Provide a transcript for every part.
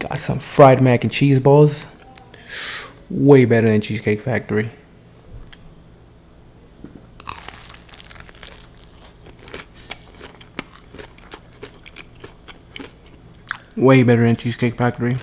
Got some fried mac and cheese balls. Way better than Cheesecake Factory. Way better than Cheesecake Factory.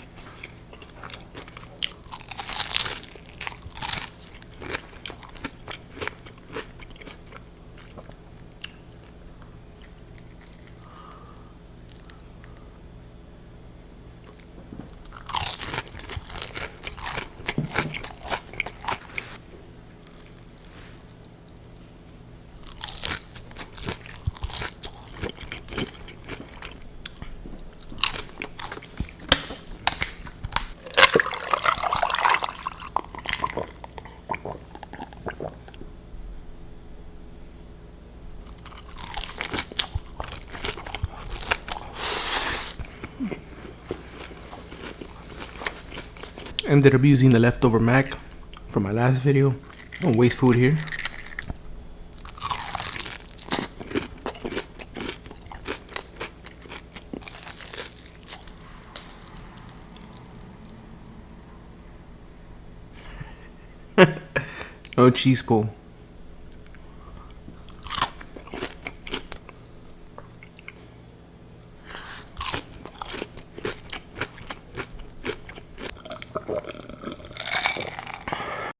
Ended up using the leftover mac from my last video. Don't waste food here. No cheese pull.